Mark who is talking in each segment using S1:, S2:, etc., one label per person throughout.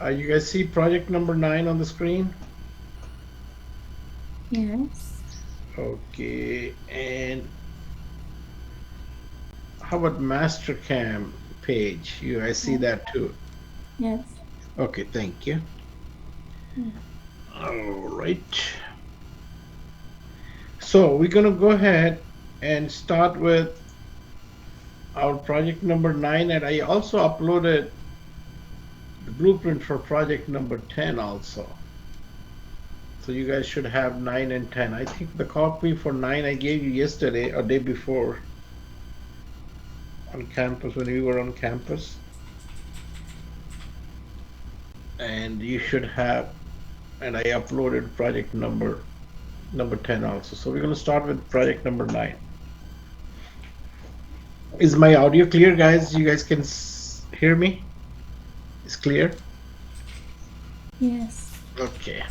S1: You guys see project number 9 on the screen?
S2: Yes.
S1: Okay, and how about Mastercam page? You guys see
S2: Yes.
S1: that too?
S2: Yes.
S1: Okay, thank you.
S2: Mm.
S1: All right. So we're gonna go ahead and start with our project number 9, and I also uploaded the blueprint for project number 10 also. So you guys should have 9 and 10. I think the copy for 9 I gave you yesterday or day before on campus when we were on campus. And you should have, and I uploaded project number 10 also. So we're going to start with project number 9. Is my audio clear, guys? You guys can hear me? It's clear?
S2: Yes.
S1: Okay.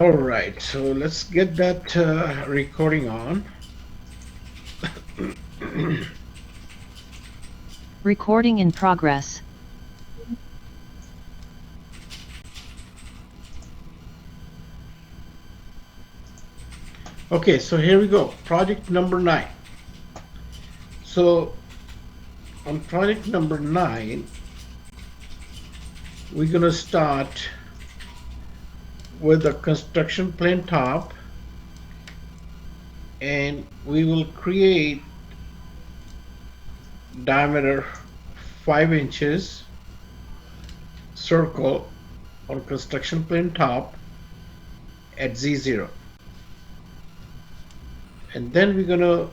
S1: All right. So let's get that recording on.
S3: Recording in progress.
S1: Okay, so here we go. Project number 9. So on project number 9, we're going to start with a construction plane top, and we will create diameter 5 inches circle on construction plane top at Z0. And then we're gonna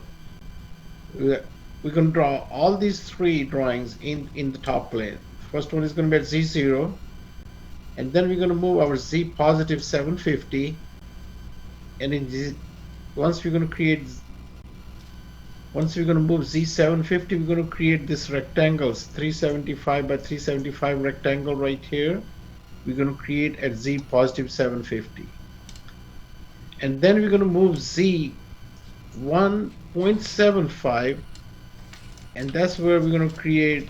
S1: draw all these 3 drawings in the top plane. First one is gonna be at Z0, and then we're gonna move our Z positive 750, and in Z, once we're gonna move Z750, we're gonna create this rectangles 375 by 375 rectangle right here. We're going to create at Z positive 750. And then we're going to move Z 1.75, and that's where we're going to create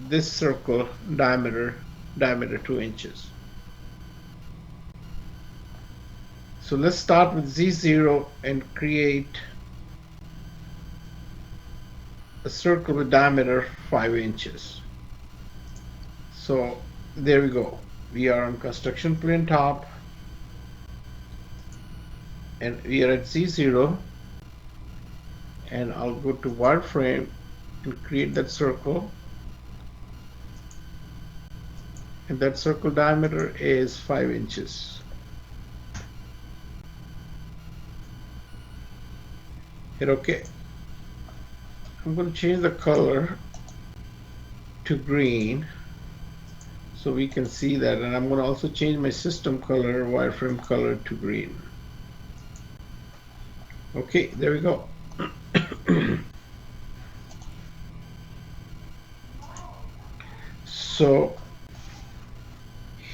S1: this circle diameter 2 inches. So let's start with Z0 and create a circle with diameter 5 inches. So there we go. We are on construction plane top, and we are at Z0, and I'll go to wireframe and create that circle, and that circle diameter is 5 inches. Hit OK. I'm going to change the color to green so we can see that, and I'm going to also change my system color, wireframe color, to green. Okay, there we go. So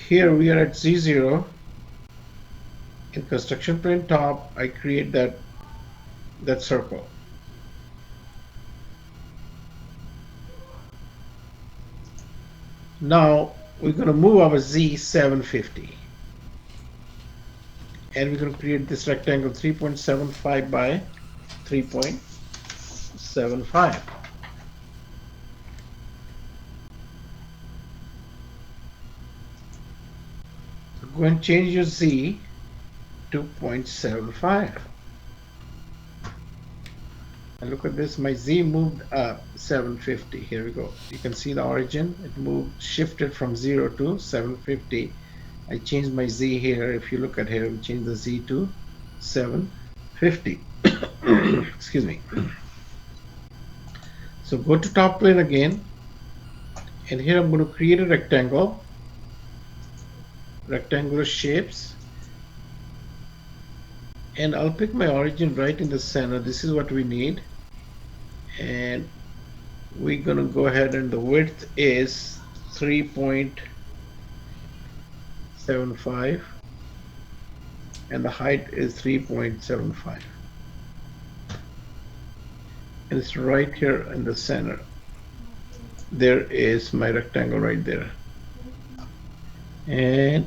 S1: here we are at Z0. In construction plane top, I create that circle. Now we're going to move our Z750, and we're going to create this rectangle 3.75 by 3.75. So go and change your Z to 0.75. And look at this, my Z moved up 750. Here we go. You can see the origin. It moved, shifted from 0 to 750. I changed my Z here. If you look at here, we changed the Z to 750. Excuse me. So go to top plane again, and here I'm going to create a rectangle, rectangular shapes, and I'll pick my origin right in the center. This is what we need, and we're going to go ahead, and the width is 3.75 and the height is 3.75, and it's right here in the center. There is my rectangle right there. And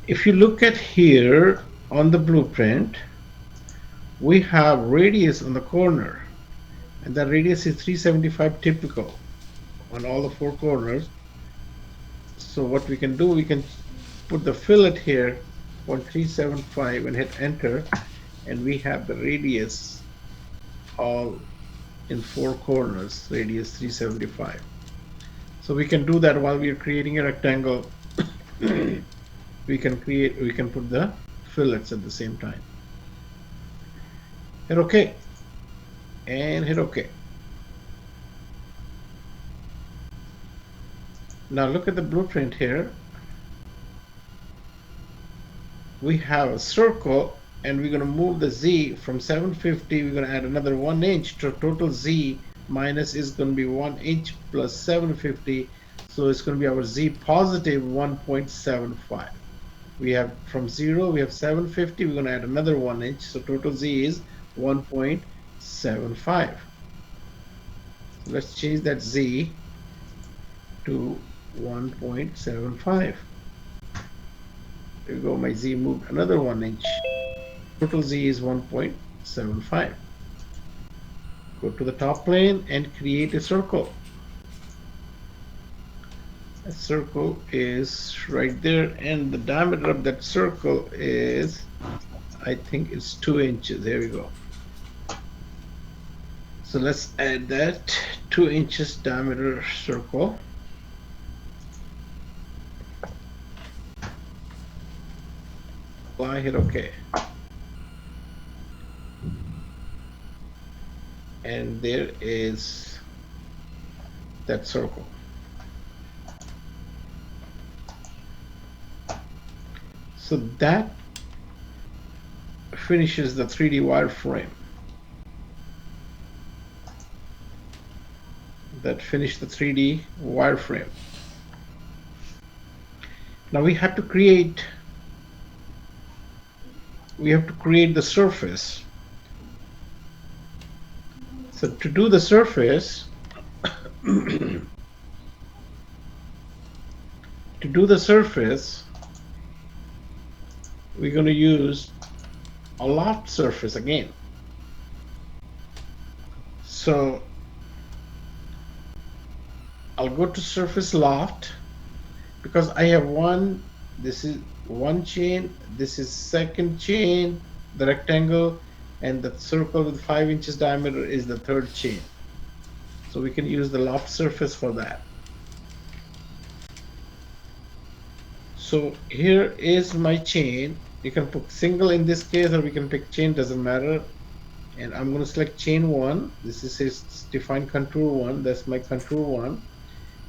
S1: if you look at here on the blueprint, we have radius on the corner, and the radius is 375 typical on all the four corners. So what we can do, we can put the fillet here 0.375 and hit enter, and we have the radius all in four corners, radius 375. So we can do that while we are creating a rectangle. we can put the fillets at the same time. Hit OK and hit OK. Now look at the blueprint here. We have a circle, and we're going to move the Z from 750. We're going to add another 1 inch to total Z minus is going to be 1 inch plus 750. So it's going to be our Z positive 1.75. We have from 0, we have 750. We're going to add another 1 inch. So total Z is 1.75. So let's change that Z to 1.75. There you go, my Z moved another 1 inch. Total Z is 1.75. Go to the top plane and create a circle. A circle is right there, and the diameter of that circle is, I think it's 2 inches. There we go. So let's add that 2 inches diameter circle. Apply, hit OK. And there is that circle. So that finishes the 3D wireframe. That finished the 3D wireframe. Now we have to create the surface. So to do the surface, we're going to use a loft surface again. So I'll go to surface loft, because I have this is one chain, this is second chain, the rectangle, and the circle with 5 inches diameter is the third chain. So we can use the loft surface for that. So here is my chain. You can put single in this case, or we can pick chain, doesn't matter. And I'm going to select chain 1. This is define contour 1. That's my contour 1.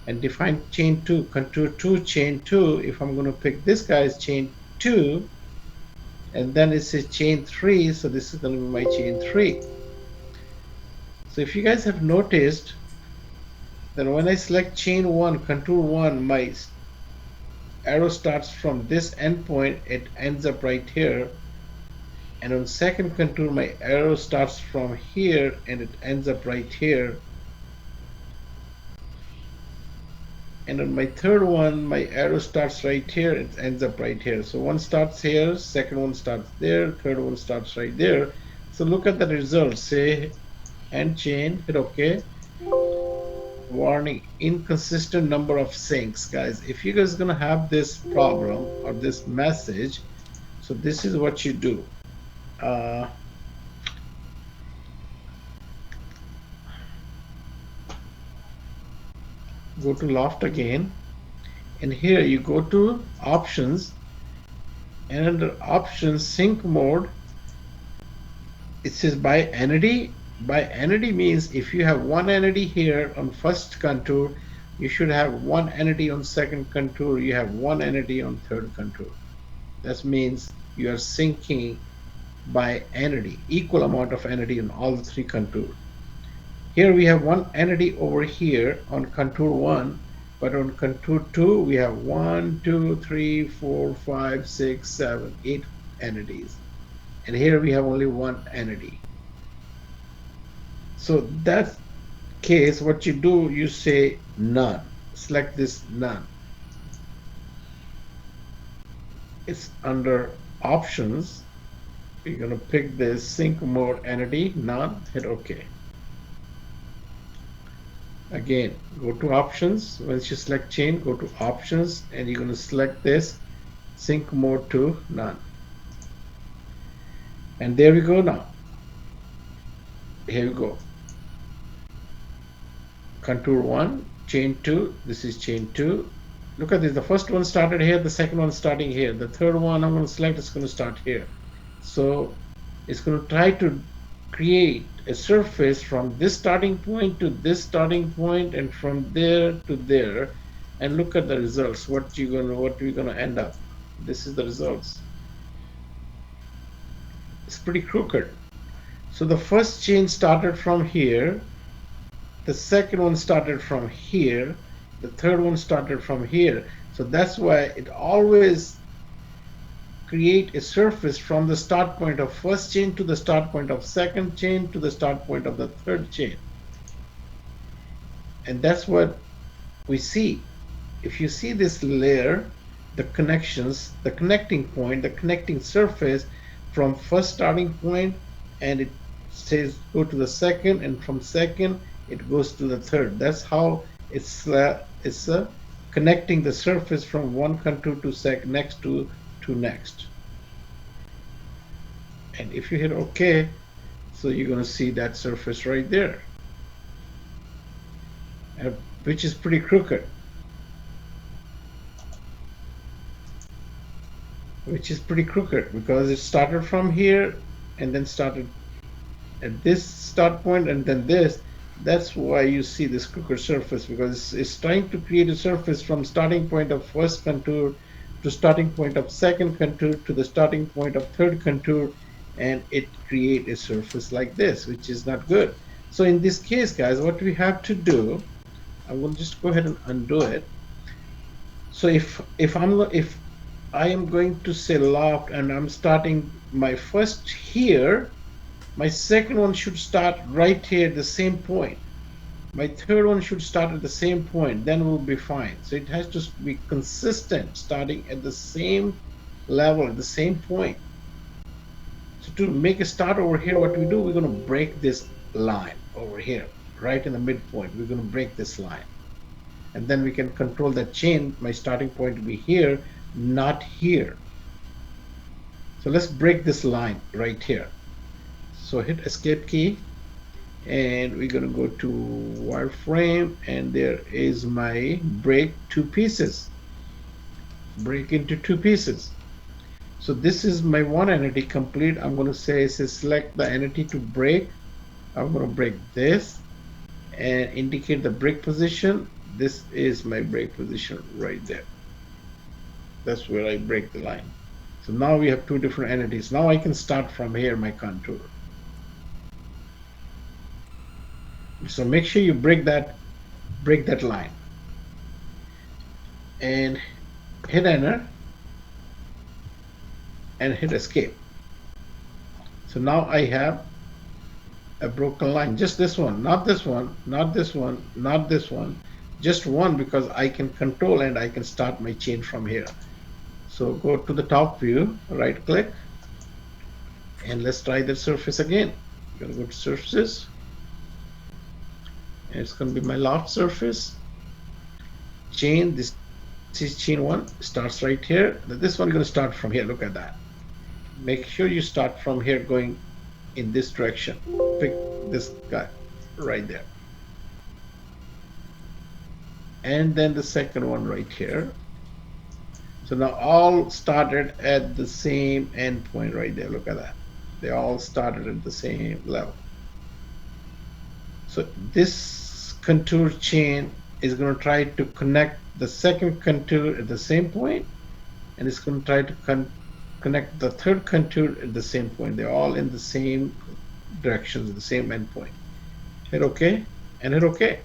S1: And define chain 2, contour 2, chain 2. If I'm going to pick this guy as chain 2, and then it says chain 3, so this is going to be my chain 3. So if you guys have noticed, then when I select chain 1, contour 1, my arrow starts from this endpoint, it ends up right here. And on second contour, my arrow starts from here and it ends up right here. And on my third one, my arrow starts right here, it ends up right here. So one starts here, second one starts there, third one starts right there. So look at the results. Say end chain, hit OK. Warning, inconsistent number of sinks. Guys, if you guys are gonna have this problem or this message, so this is what you do. Go to loft again, and here you go to options, and under options sync mode, it says by entity. By entity means if you have one entity here on first contour, you should have one entity on second contour, you have one entity on third contour. That means you are syncing by entity, equal amount of entity on all the three contours. Here we have one entity over here on contour 1, but on contour 2 we have 1, 2, 3, 4, 5, 6, 7, 8 entities. And here we have only one entity. So that case, what you do, you say none. Select this none. it's under options. You're going to pick this sync mode entity, none, hit OK. Again, go to options. Once you select chain, go to options, and you're going to select this sync mode to none. And there we go now. Here we go. Contour 1, chain 2, this is chain 2. Look at this, the first one started here, the second one starting here. The third one I'm going to select, it's going to start here. So it's going to try to create a surface from this starting point to this starting point and from there to there, and look at the results. What we're gonna end up. This is the results. It's pretty crooked. So the first chain started from here, the second one started from here, the third one started from here. So that's why it always create a surface from the start point of first chain to the start point of second chain to the start point of the third chain. And that's what we see. If you see this layer, the connections, the connecting point, the connecting surface from first starting point, and it says go to the second, and from second it goes to the third. That's how it's connecting the surface from one contour to next to next. And if you hit OK, so you're going to see that surface right there, which is pretty crooked. Because it started from here and then started at this start point and then this. That's why you see this crooked surface, because it's trying to create a surface from starting point of first contour to starting point of second contour to the starting point of third contour, and it create a surface like this, which is not good. So in this case, guys, what we have to do, I will just go ahead and undo it. So if I am going to say loft and I'm starting my first here, my second one should start right here at the same point. My third one should start at the same point, then we'll be fine. So it has to be consistent, starting at the same level, at the same point. So to make a start over here, what we do, we're going to break this line over here, right in the midpoint. We're going to break this line. And then we can control that chain, my starting point to be here, not here. So let's break this line right here. So hit escape key, and we're going to go to wireframe, and there is my break two pieces. Break into two pieces. So this is my one entity complete. I'm going to say select the entity to break. I'm going to break this and indicate the break position. This is my break position right there. That's where I break the line. So now we have two different entities. Now I can start from here, my contour. So make sure you break that line and hit enter and hit escape. So now I have a broken line, just this one, not this one, not this one, not this one, just one, because I can control and I can start my chain from here. So go to the top view, right click, and let's try the surface again. I'm gonna go to surfaces, and it's going to be my loft surface. Chain, this is chain 1, starts right here. This one is going to start from here. Look at that. Make sure you start from here going in this direction. Pick this guy right there. And then the second one right here. So now all started at the same endpoint right there. Look at that. They all started at the same level. So this contour chain is going to try to connect the second contour at the same point, and it's going to try to connect the third contour at the same point. They're all in the same directions, the same endpoint. Hit OK and hit OK.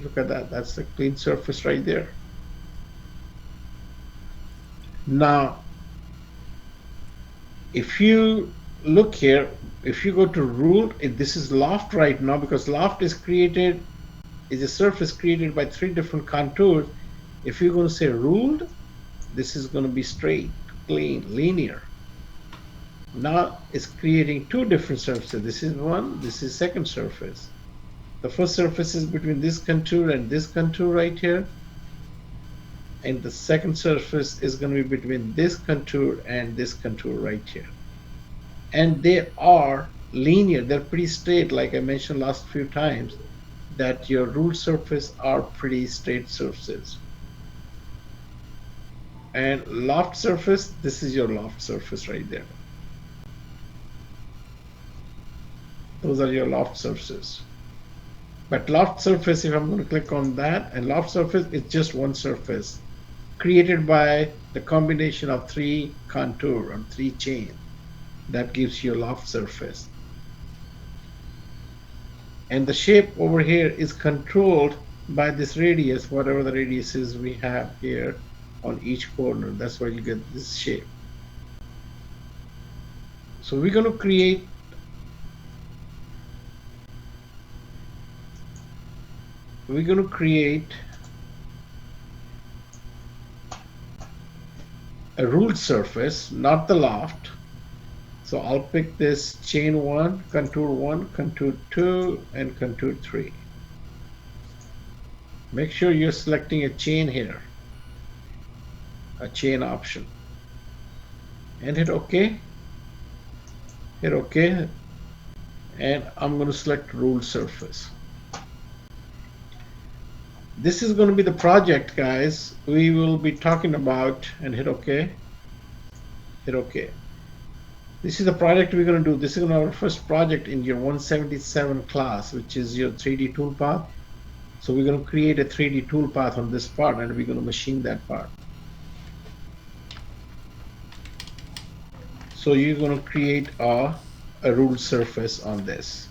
S1: Look at that. That's the clean surface right there. Now, if you look here, if you go to ruled, this is loft right now, because loft is a surface created by 3 different contours. If you're going to say ruled, this is going to be straight, clean, linear. Now it's creating two different surfaces. This is one, this is second surface. The first surface is between this contour and this contour right here. And the second surface is going to be between this contour and this contour right here. And they are linear, they're pretty straight, like I mentioned last few times, that your ruled surface are pretty straight surfaces. And loft surface, this is your loft surface right there. Those are your loft surfaces. But loft surface, if I'm going to click on that, and loft surface is just one surface created by the combination of three contour or three chain. That gives you a loft surface. And the shape over here is controlled by this radius, whatever the radius is we have here on each corner. That's why you get this shape. So we're going to create a ruled surface, not the loft. So I'll pick this chain 1, contour 2, and contour 3. Make sure you're selecting a chain here, a chain option. And hit OK. Hit OK. And I'm going to select ruled surface. This is going to be the project, guys, we will be talking about, and hit OK. Hit OK. This is the project we're going to do. This is our first project in your 177 class, which is your 3D toolpath. So we're going to create a 3D toolpath on this part, and we're going to machine that part. So you're going to create a ruled surface on this.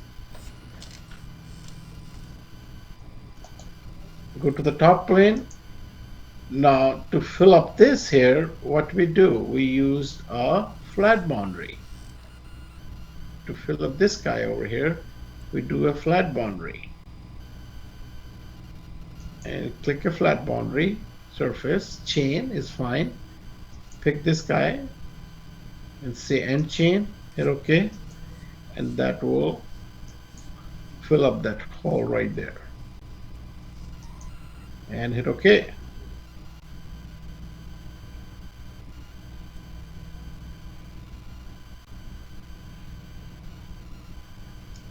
S1: Go to the top plane. Now to fill up this here, what we do, we use a flat boundary. To fill up this guy over here, we do a flat boundary. And click a flat boundary, surface, chain is fine. Pick this guy and say end chain, hit OK. And that will fill up that hole right there. And hit OK.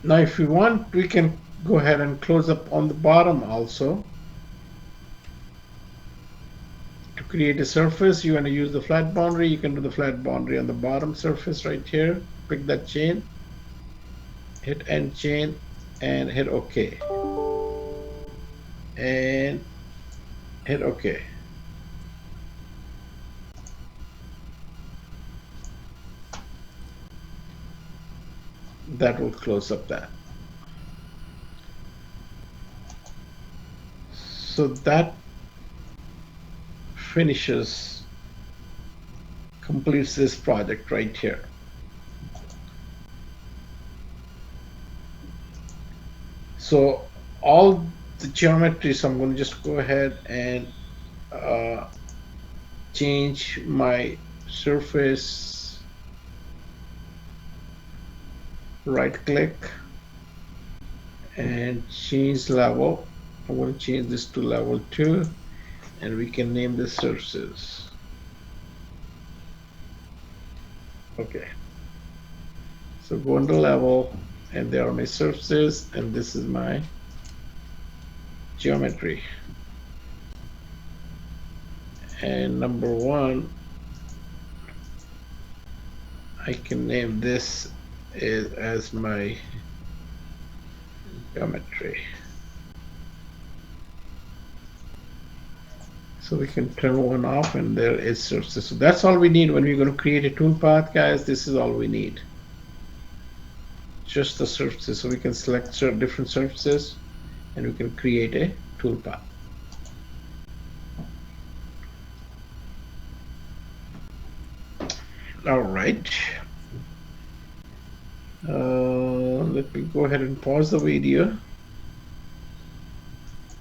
S1: Now if we want, we can go ahead and close up on the bottom also. To create a surface, you want to use the flat boundary, you can do the flat boundary on the bottom surface right here. Pick that chain, hit end chain, and hit OK. And hit OK. That will close up that. So that completes this project right here. So all the geometry, so I'm going to just go ahead and change my surface, right click and change level. I'm going to change this to level 2, and we can name this surfaces. Okay, so go into level, and there are my surfaces, and this is my geometry. And number 1, I can name this as my geometry. So we can turn one off, and there is surfaces. So that's all we need when we're going to create a toolpath, guys. This is all we need. Just the surfaces. So we can select different surfaces, and we can create a toolpath. All right. Let me go ahead and pause the video.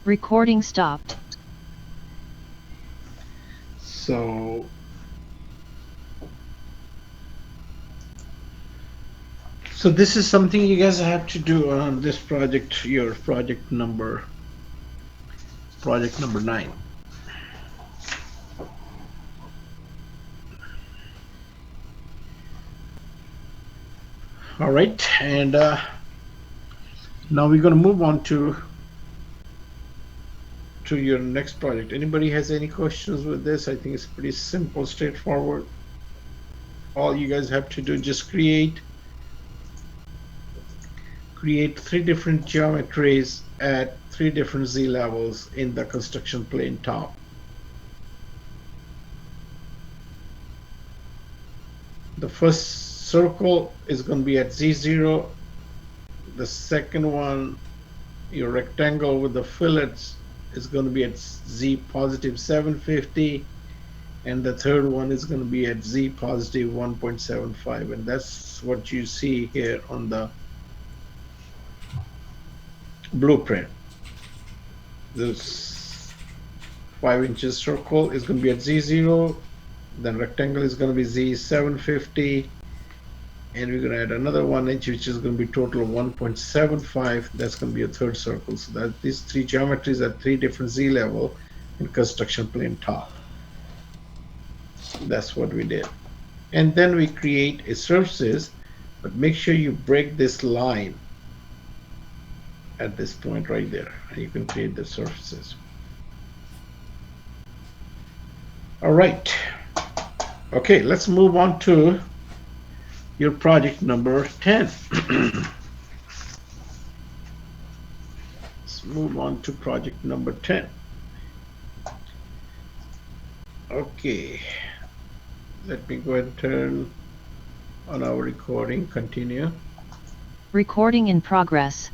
S3: Recording stopped.
S1: So this is something you guys have to do on this project, your project number 9. All right, and now we're going to move on to your next project. Anybody has any questions with this? I think it's pretty simple, straightforward. All you guys have to do, just create 3 different geometries at 3 different Z levels in the construction plane top. The first circle is going to be at Z0. The second one, your rectangle with the fillets, is going to be at Z positive 750. And the third one is going to be at Z positive 1.75. And that's what you see here on the blueprint. This 5 inches circle is going to be at Z0. Then rectangle is going to be Z750. And we're going to add another 1 inch, which is going to be total of 1.75. That's going to be a third circle. So that these 3 geometries at 3 different Z level in construction plane top. That's what we did. And then we create a surfaces, but make sure you break this line at this point right there, and you can create the surfaces. All right. Okay, let's move on to your project number 10. Let's move on to project number 10. Okay. Let me go ahead and turn on our recording. Continue.
S3: Recording in progress.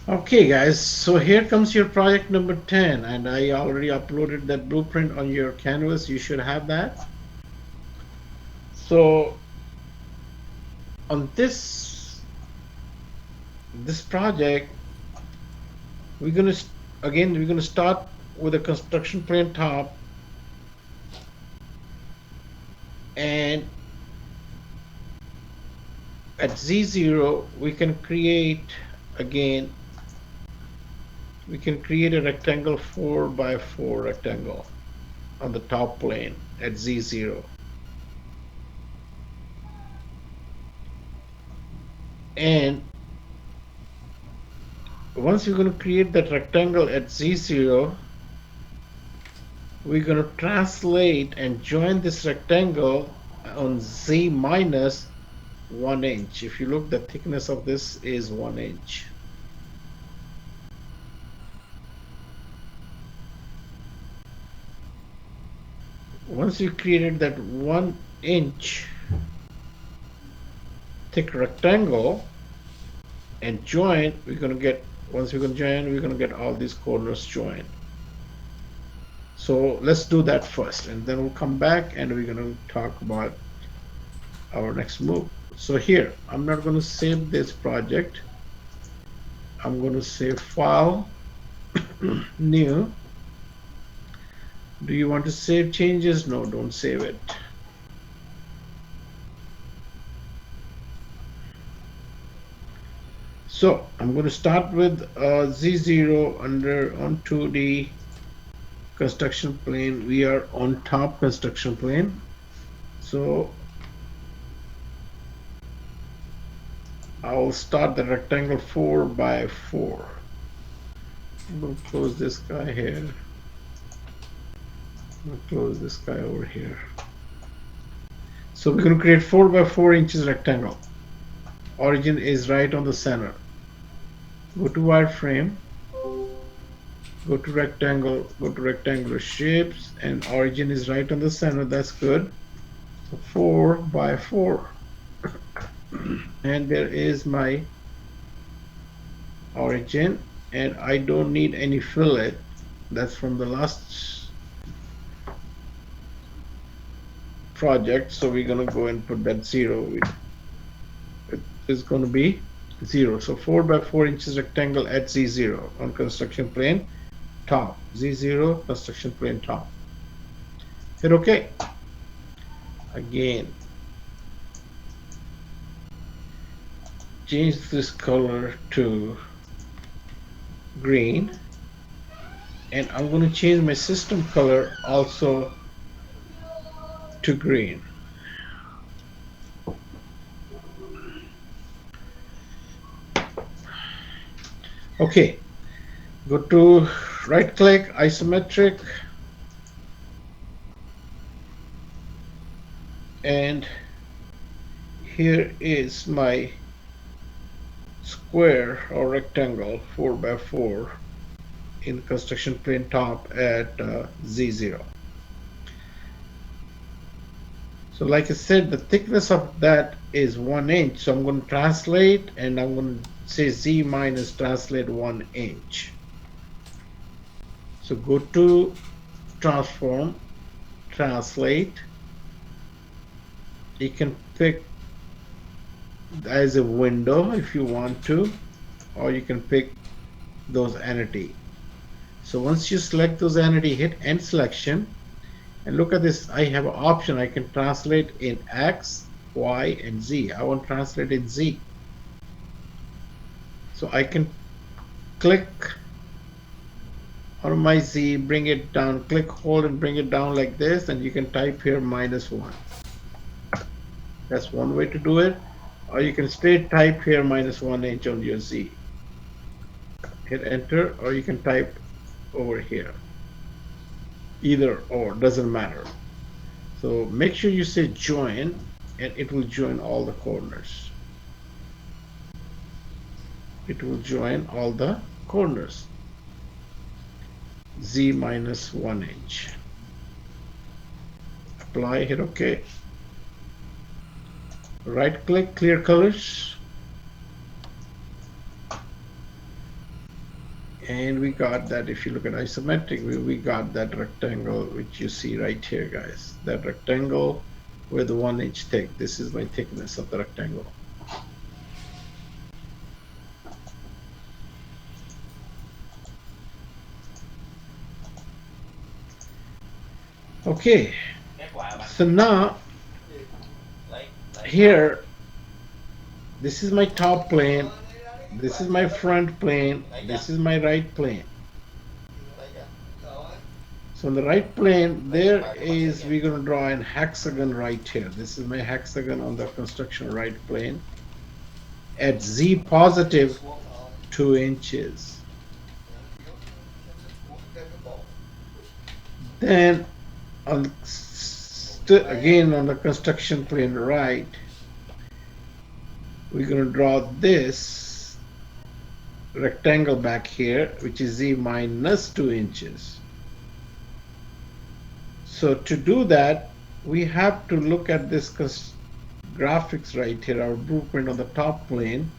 S1: Okay, guys, so here comes your project number 10, and I already uploaded that blueprint on your canvas. You should have that. So on this project, we're gonna start with a construction plane top, and at Z0 we can create again. We can create a rectangle 4 by 4 rectangle on the top plane at Z0. And once you're going to create that rectangle at Z0, we're going to translate and join this rectangle on Z minus 1 inch. If you look, the thickness of this is 1 inch. Once you created that 1 inch thick rectangle and join, we're going to get, once we're going to join, we're going to get all these corners joined. So let's do that first, and then we'll come back and we're going to talk about our next move. So here, I'm not going to save this project. I'm going to save file, new. Do you want to save changes? No, don't save it. So I'm going to start with Z0 on 2D construction plane. We are on top construction plane. So I'll start the rectangle 4 by 4. I'm going to close this guy here. I'll close this guy over here. So we're going to create 4 by 4 inches rectangle. Origin is right on the center. Go to wireframe, go to rectangle, go to rectangular shapes, and origin is right on the center. That's good. So 4 by 4. And there is my origin, and I don't need any fillet. That's from the last project, so we're gonna go and put that 0. It is going to be 0. So 4 by 4 inches rectangle at Z0 on construction plane top. Z0 construction plane top. Hit OK. Again, change this color to green, and I'm going to change my system color also to green. Okay, go to right click, isometric, and here is my square or rectangle 4 by 4 in construction plane top at Z0. So like I said, the thickness of that is 1 inch. So I'm going to translate, and I'm going to say Z minus translate 1 inch. So go to transform, translate. You can pick as a window if you want to, or you can pick those entity. So once you select those entity, hit end selection, and look at this. I have an option. I can translate in X, Y, and Z. I want to translate in Z. So I can click on my Z, bring it down, click, hold, and bring it down like this, and you can type here -1. That's one way to do it. Or you can straight type here -1 inch on your Z. Hit enter, or you can type over here. Either or, doesn't matter. So make sure you say join, and it will join all the corners. It will join all the corners. Z -1 inch. Apply, hit OK. Right click, clear colors. And we got that. If you look at isometric, we got that rectangle which you see right here, guys. That rectangle with 1 inch thick. This is my thickness of the rectangle. Okay, so now here, this is my top plane, this is my front plane, this is my right plane. So on the right plane, there is, we're going to draw an hexagon right here. This is my hexagon on the construction right plane at Z positive 2 inches. Then on again on the construction plane right, we're going to draw this rectangle back here, which is Z minus 2 inches. So to do that, we have to look at this graphics right here, our blueprint on the top plane.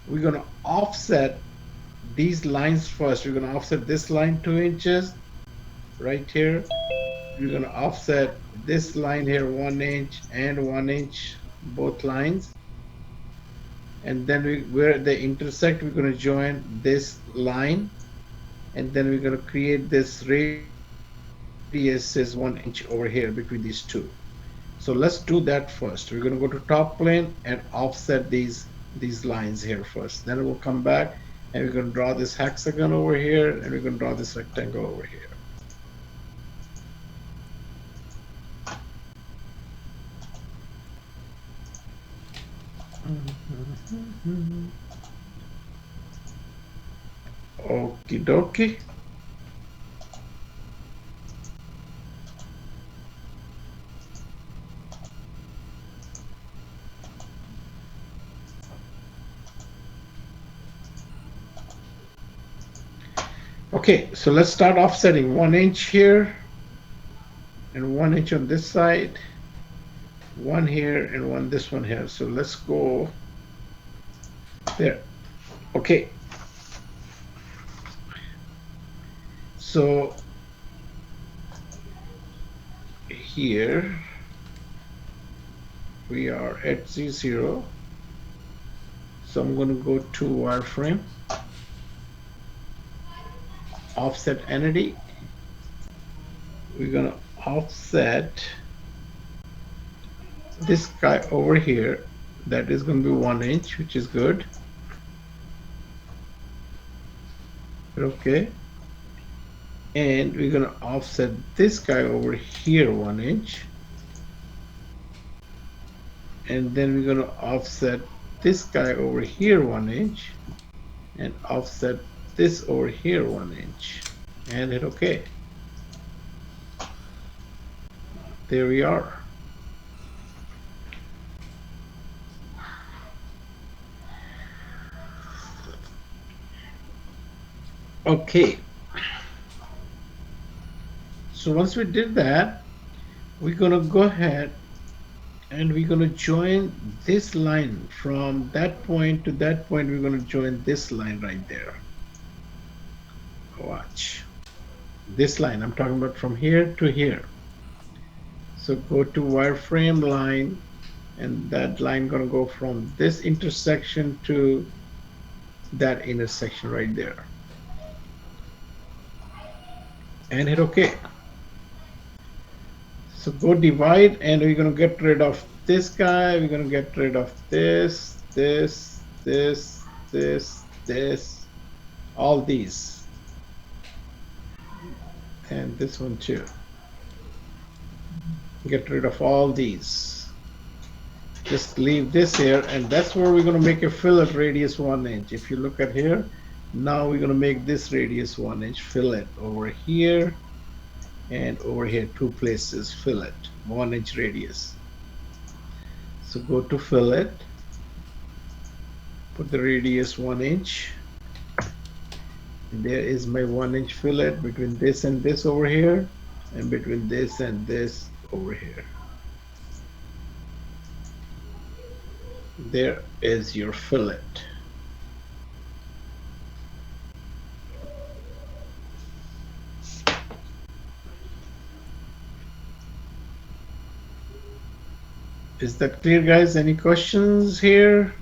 S1: We're going to offset these lines first. We're going to offset this line 2 inches right here. We're going to offset this line here 1 inch and 1 inch, both lines. And then where they intersect, we're going to join this line, and then we're going to create this radius is 1 inch over here between these two. So let's do that first. We're going to go to top plane and offset these lines here first. Then we'll come back and we're going to draw this hexagon over here, and we're going to draw this rectangle over here. Okie dokie. Okay, so let's start offsetting 1 inch here and 1 inch on this side, 1 here and 1 this one here. So let's go there. Okay, so here we are at Z0. So I'm going to go to wireframe, offset entity. We're going to offset this guy over here. That is going to be 1 inch, which is good. Okay. And we're going to offset this guy over here 1 inch. And then we're going to offset this guy over here 1 inch and offset this over here 1 inch and hit OK. There we are. Okay. So once we did that, we're going to go ahead and we're going to join this line from that point to that point. We're going to join this line right there. Watch this line. I'm talking about from here to here. So go to wireframe line, and that line going to go from this intersection to that intersection right there and hit OK. So go divide, and we're going to get rid of this guy. We're going to get rid of this, all these, and this one too. Get rid of all these. Just leave this here, and that's where we're going to make a fillet radius 1 inch. If you look at here, now we're going to make this radius 1 inch fillet over here and over here, 2 places fillet 1 inch radius. So go to fillet, put the radius 1 inch. And there is my 1 inch fillet between this and this over here, and between this and this over here. There is your fillet. Is that clear, guys? Any questions here?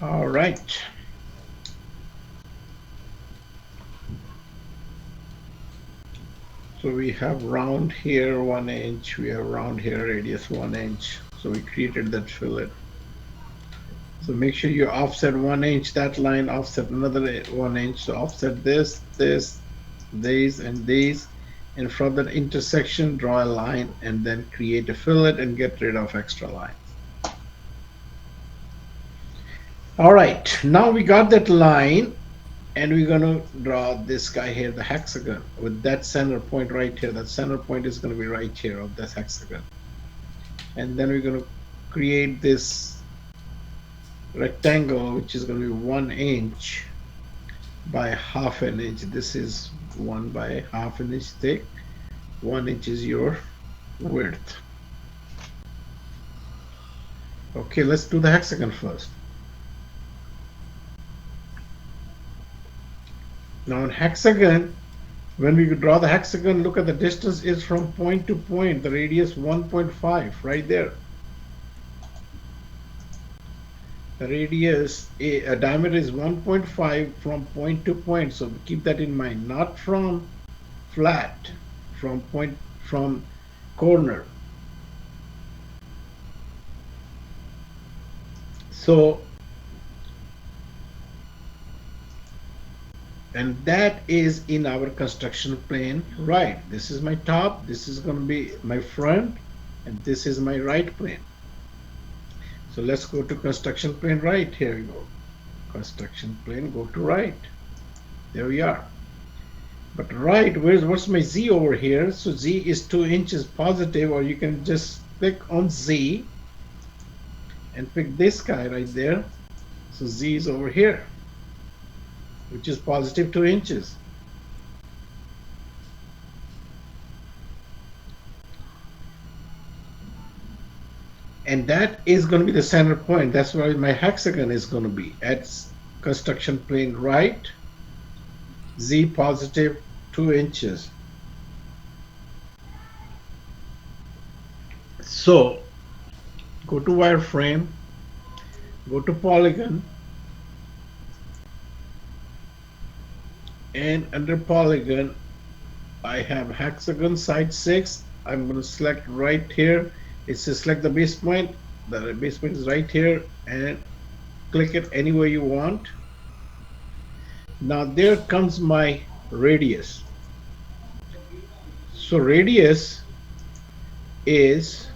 S1: All right. So we have round here 1 inch, we have round here radius 1 inch. So we created that fillet. So make sure you offset 1 inch that line, offset another 1 inch. So offset this, these, and these. And from that intersection, draw a line and then create a fillet and get rid of extra lines. All right, now we got that line. And we're going to draw this guy here, the hexagon, with that center point right here. That center point is going to be right here of this hexagon. And then we're going to create this rectangle, which is going to be 1 inch by ½ an inch. This is 1 by ½ an inch thick. 1 inch is your width. Okay, let's do the hexagon first. Now in hexagon, when we draw the hexagon, look at the distance is from point to point, the radius 1.5 right there. The radius, a diameter is 1.5 from point to point. So keep that in mind, not from flat, from corner. So, and that is in our construction plane, right? This is my top, this is going to be my front, and this is my right plane. So let's go to construction plane right. Here we go. Construction plane, go to right. There we are. But right, what's my Z over here? So Z is 2 inches positive, or you can just click on Z and pick this guy right there. So Z is over here, which is positive 2 inches. And that is going to be the center point. That's where my hexagon is going to be at construction plane right. Z positive 2 inches. So go to wireframe, go to polygon, and under polygon I have hexagon side 6. I'm going to select right here. It says select the base point. The base point is right here, and click it anywhere you want. Now there comes my radius. So radius is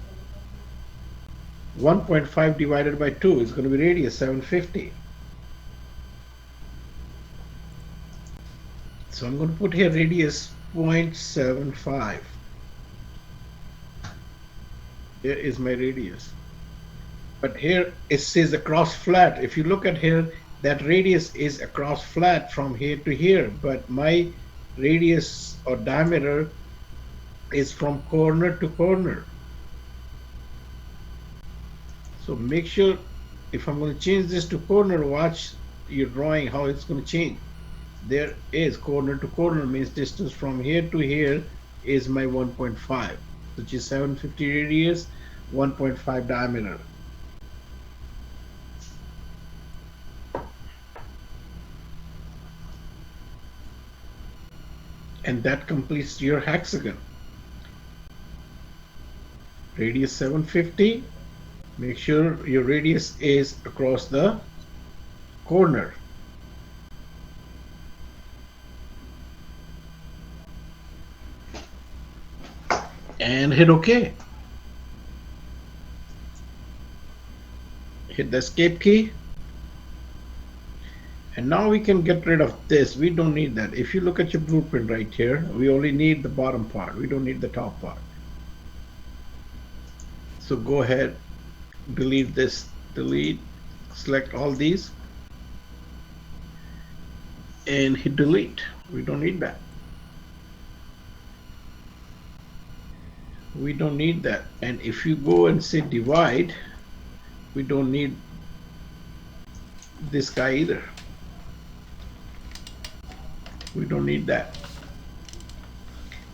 S1: 1.5 divided by 2 is going to be radius 750. So I'm going to put here radius 0.75. Here is my radius. But here it says across flat. If you look at here, that radius is across flat from here to here, but my radius or diameter is from corner to corner. So make sure, if I'm going to change this to corner, watch your drawing how it's going to change. There is corner to corner, means distance from here to here is my 1.5, which is 750 radius, 1.5 diameter. And that completes your hexagon. Radius 750. Make sure your radius is across the corner. And hit OK. Hit the escape key. And now we can get rid of this. We don't need that. If you look at your blueprint right here, we only need the bottom part. We don't need the top part. So go ahead, delete this, delete, select all these, and hit delete. We don't need that. We don't need that. And if you go and say divide, we don't need this guy either. We don't need that.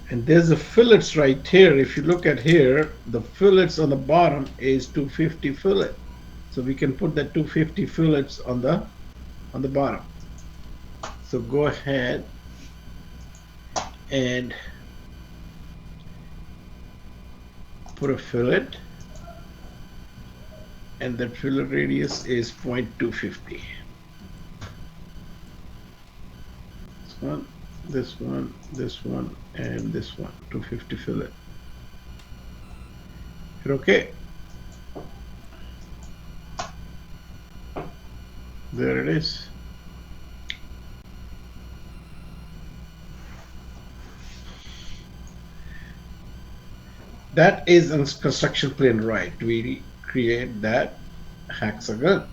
S1: And there's the fillets right here. If you look at here, the fillets on the bottom is 250 fillet. So we can put that 250 fillets on the bottom. So go ahead and put a fillet, and that fillet radius is 0.250. This one, and this one, 250 fillet. Hit OK. There it is. That is a construction plane, right? We create that hexagon.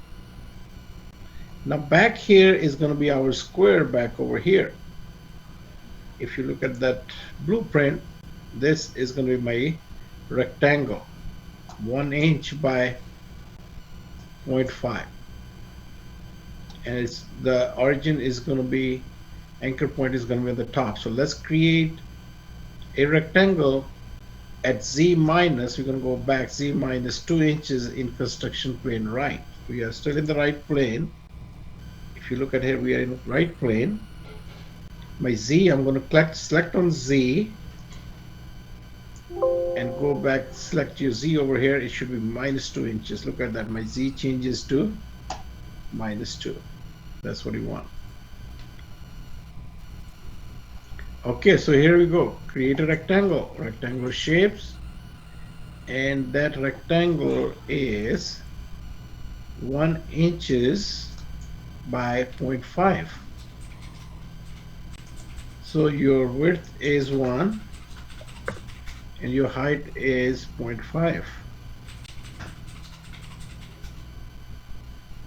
S1: Now back here is going to be our square back over here. If you look at that blueprint, this is going to be my rectangle, 1 inch by 0.5, and it's the origin is going to be, anchor point is going to be at the top. So let's create a rectangle at Z minus, we're going to go back, Z minus 2 inches in construction plane right. We are still in the right plane. If you look at here, we are in the right plane. My Z, I'm going to select on Z and go back, select your Z over here. It should be minus 2 inches. Look at that. My Z changes to minus 2. That's what you want. Okay, so here we go. Create a rectangle, rectangular shapes, and that rectangle is 1 inches by 0.5. So your width is 1 and your height is 0.5.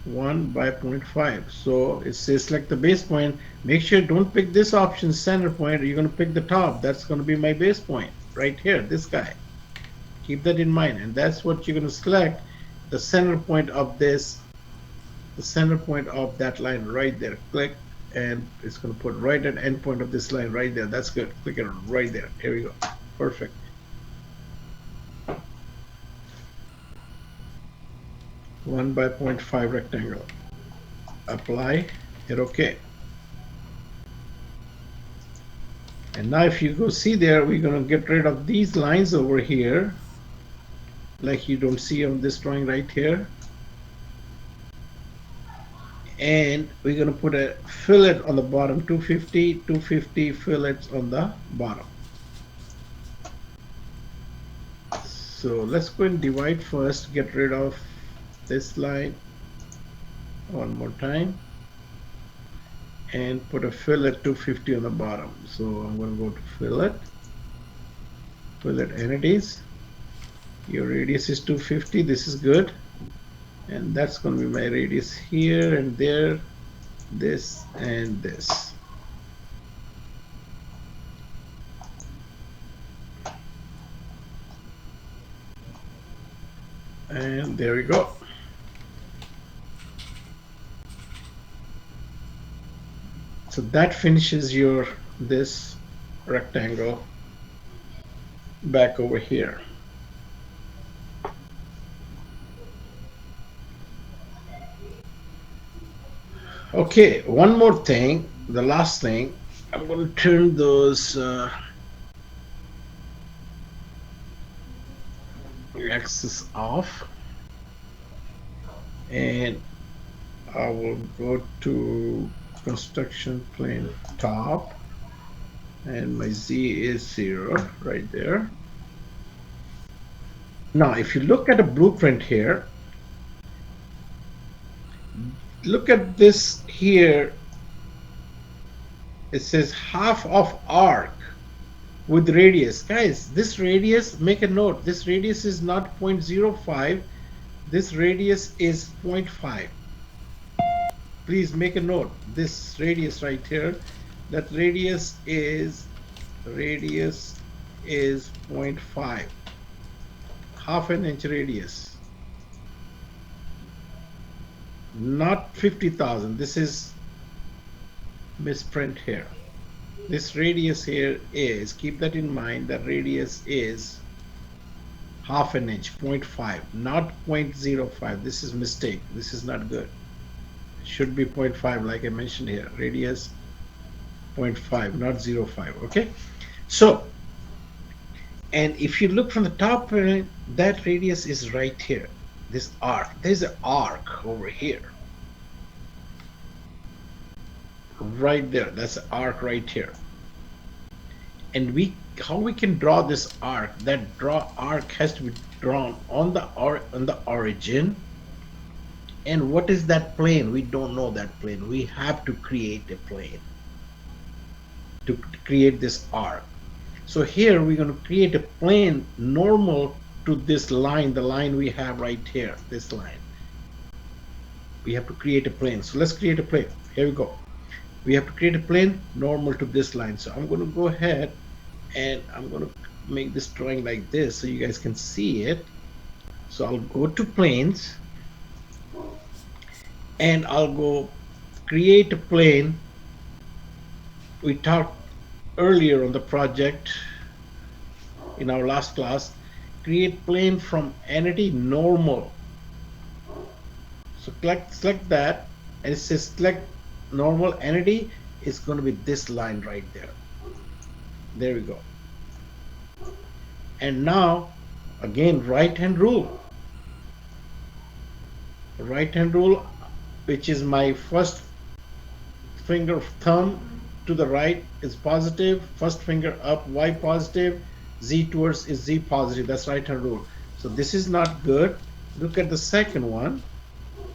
S1: 1 by 0.5. So it says select the base point. Make sure don't pick this option center point. You're going to pick the top. That's going to be my base point right here, this guy. Keep that in mind, and that's what you're going to select, the center point of this, the center point of that line right there. Click and it's going to put right at endpoint of this line right there. That's good. Click it right there. Here we go. Perfect. One by 0.5 rectangle. Apply. Hit OK. And now if you go see there, we're going to get rid of these lines over here, like you don't see on this drawing right here. And we're going to put a fillet on the bottom, 250, 250 fillets on the bottom. So let's go and divide first, get rid of this line one more time, and put a fillet 250 on the bottom. So I'm going to go to fillet entities. Your radius is 250. This is good. And that's going to be my radius here and there, this and this. And there we go. So that finishes your this rectangle back over here. Okay, one more thing, the last thing, I'm going to turn those axes off, and I will go to construction plane top, and my Z is 0 right there. Now, if you look at a blueprint here, look at this here. It says half of arc with radius. Guys, this radius, make a note, this radius is not 0.05. This radius is 0.5. Please make a note. This radius right here, that radius is 0.5. Half an inch radius. Not 50,000. This is misprint here. This radius here is, keep that in mind, that radius is half an inch, 0.5, not 0.05. This is mistake. This is not good. It should be 0.5 like I mentioned here. Radius 0.5, not 0.5. Okay. So, and if you look from the top, that radius is right here. This arc, there's an arc over here, right there. That's an arc right here. And how we can draw this arc? That arc has to be drawn on the origin. And what is that plane? We don't know that plane. We have to create a plane to create this arc. So here we're going to create a plane normal to this line, the line we have right here, this line. We have to create a plane. So let's create a plane. Here we go. We have to create a plane normal to this line. So I'm going to go ahead and I'm going to make this drawing like this so you guys can see it. So I'll go to planes and I'll go create a plane. We talked earlier on the project in our last class. Create plane from entity normal. So select that, and it says select normal entity. It's going to be this line right there. There we go. And now again, right hand rule. Right hand rule, which is my first finger thumb to the right is positive, first finger up Y positive, Z towards is Z positive. That's right hand rule. So this is not good. Look at the second one.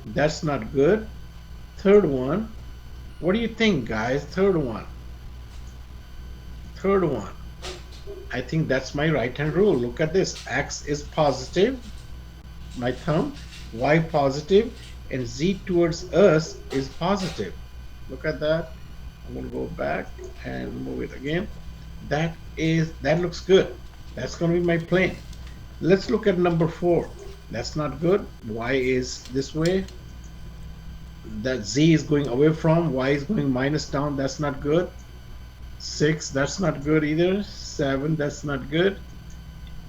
S1: That's not good. Third one. What do you think, guys? Third one. Third one. I think that's my right hand rule. Look at this. X is positive, my thumb, Y positive, and Z towards us is positive. Look at that. I'm going to go back and move it again. That looks good. That's going to be my plane. Let's look at number 4. That's not good. Y is this way. That Z is going away from, Y is going minus down, that's not good. 6, that's not good either. 7, that's not good.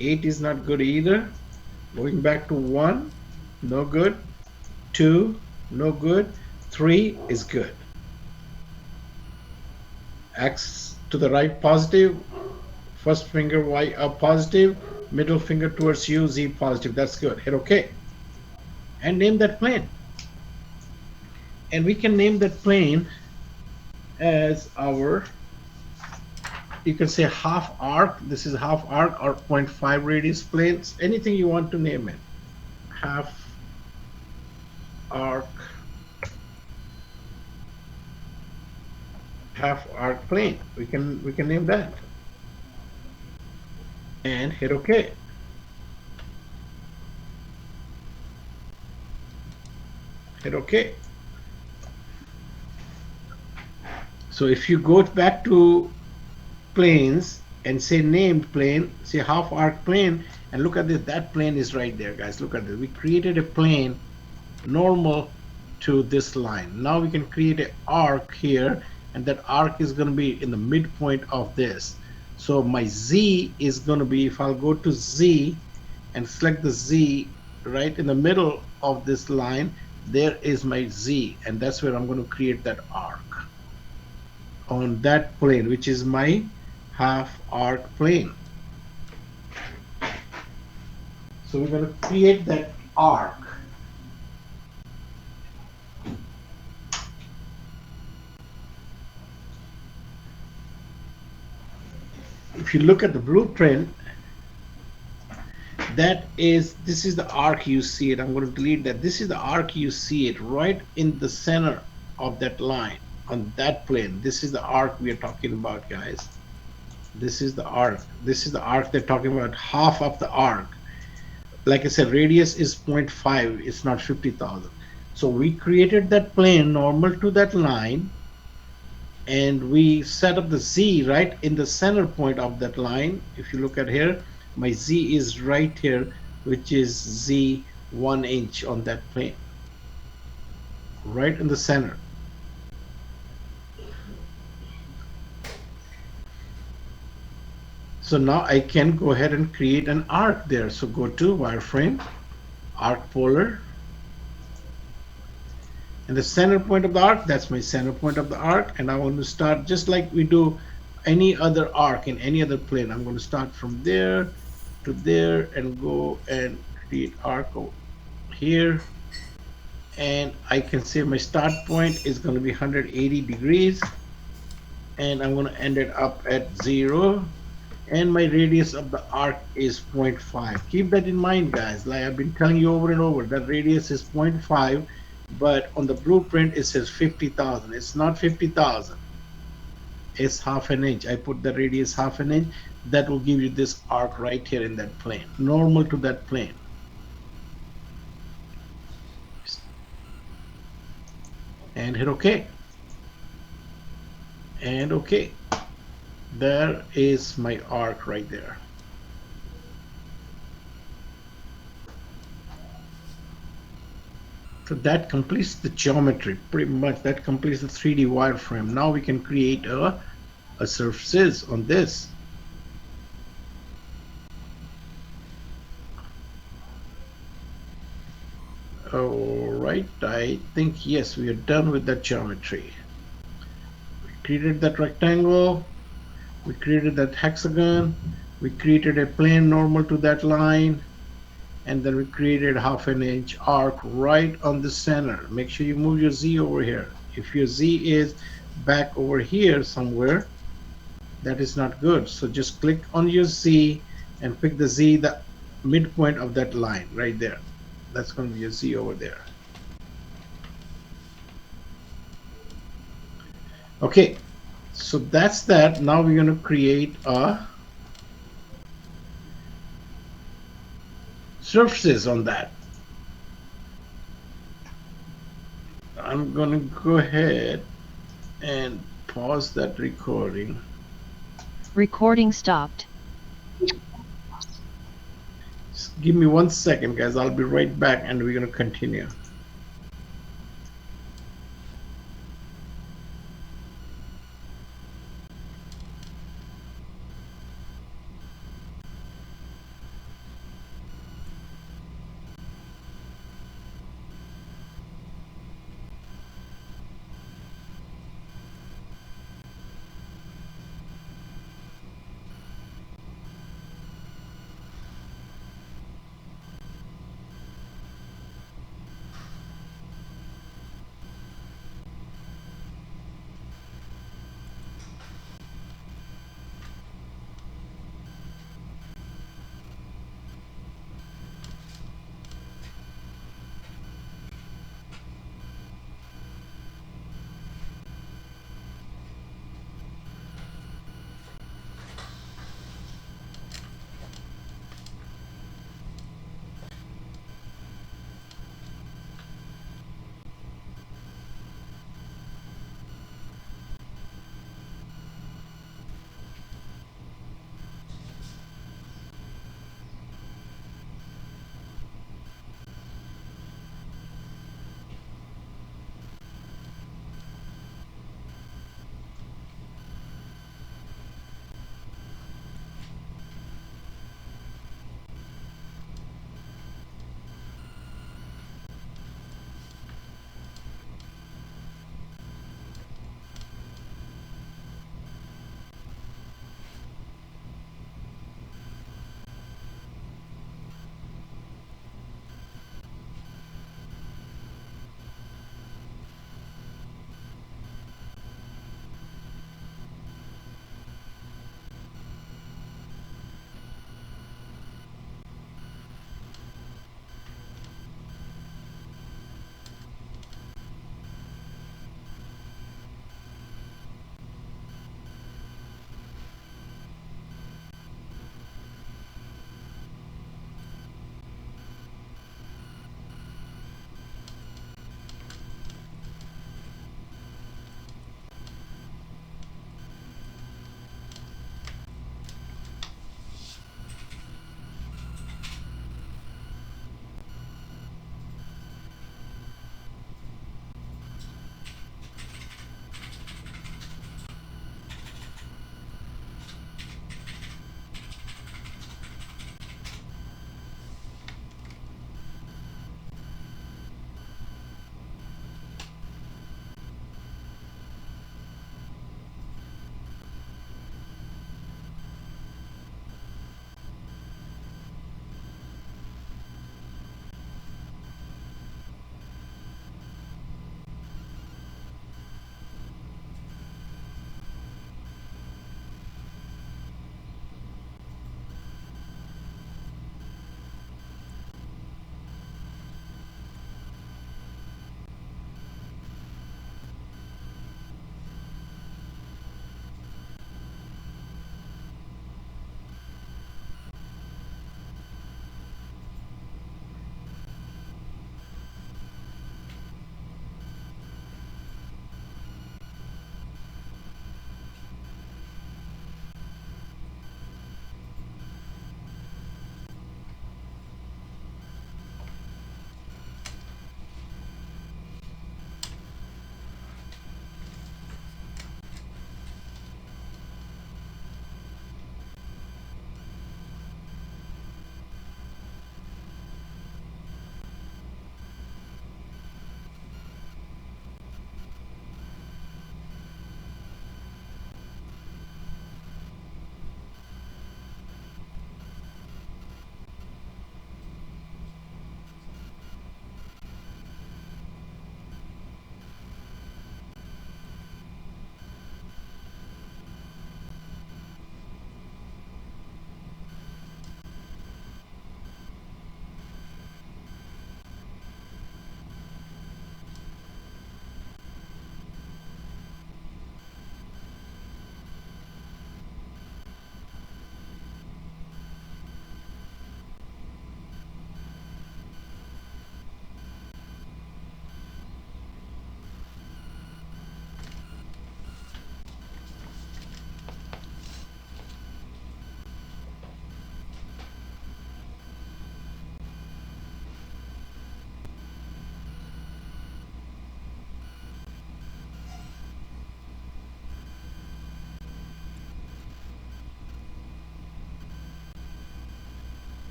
S1: 8 is not good either. Going back to 1, no good. 2, no good. 3 is good. X to the right positive, first finger Y up positive, middle finger towards you, Z positive. That's good. Hit OK. And name that plane. And we can name that plane as our, you can say half arc. This is half arc or 0.5 radius planes. Anything you want to name it. Half arc, half arc plane. We can name that. And hit OK. Hit OK. So if you go back to planes and say named plane, say half arc plane, and look at this, that plane is right there, guys. Look at this. We created a plane normal to this line. Now we can create an arc here, and that arc is going to be in the midpoint of this. So my Z is going to be, if I'll go to Z and select the Z right in the middle of this line, there is my Z, and that's where I'm going to create that arc on that plane, which is my half arc plane. So we're going to create that arc. If you look at the blueprint, this is the arc, you see it. I'm going to delete that. This is the arc, you see it right in the center of that line on that plane. This is the arc we are talking about, guys. This is the arc. This is the arc they're talking about, half of the arc. Like I said, radius is 0.5, it's not 50,000. So we created that plane normal to that line, and we set up the Z right in the center point of that line. If you look at here, my Z is right here, which is Z 1 inch on that plane, right in the center. So now I can go ahead and create an arc there. So go to wireframe, arc polar, and the center point of the arc, that's my center point of the arc. And I want to start just like we do any other arc in any other plane. I'm going to start from there to there and go and create arc here. And I can say my start point is going to be 180 degrees. And I'm going to end it up at 0. And my radius of the arc is 0.5. Keep that in mind, guys. Like I've been telling you over and over, that radius is 0.5, but on the blueprint it says 50,000. It's not 50,000. It's half an inch. I put the radius half an inch. That will give you this arc right here in that plane, normal to that plane. And hit OK. And OK. There is my arc right there. So that completes the geometry, pretty much. That completes the 3D wireframe. Now we can create a surfaces on this. All right, I think yes, we are done with that geometry. We created that rectangle. We created that hexagon, we created a plane normal to that line, and then we created half an inch arc right on the center. Make sure you move your Z over here. If your Z is back over here somewhere, that is not good. So just click on your Z and pick the Z, the midpoint of that line right there. That's going to be your Z over there. Okay. So that's that. Now we're going to create a surfaces on that. I'm going to go ahead and pause that recording.
S3: Recording stopped.
S1: Just give me 1 second, guys. I'll be right back and we're going to continue.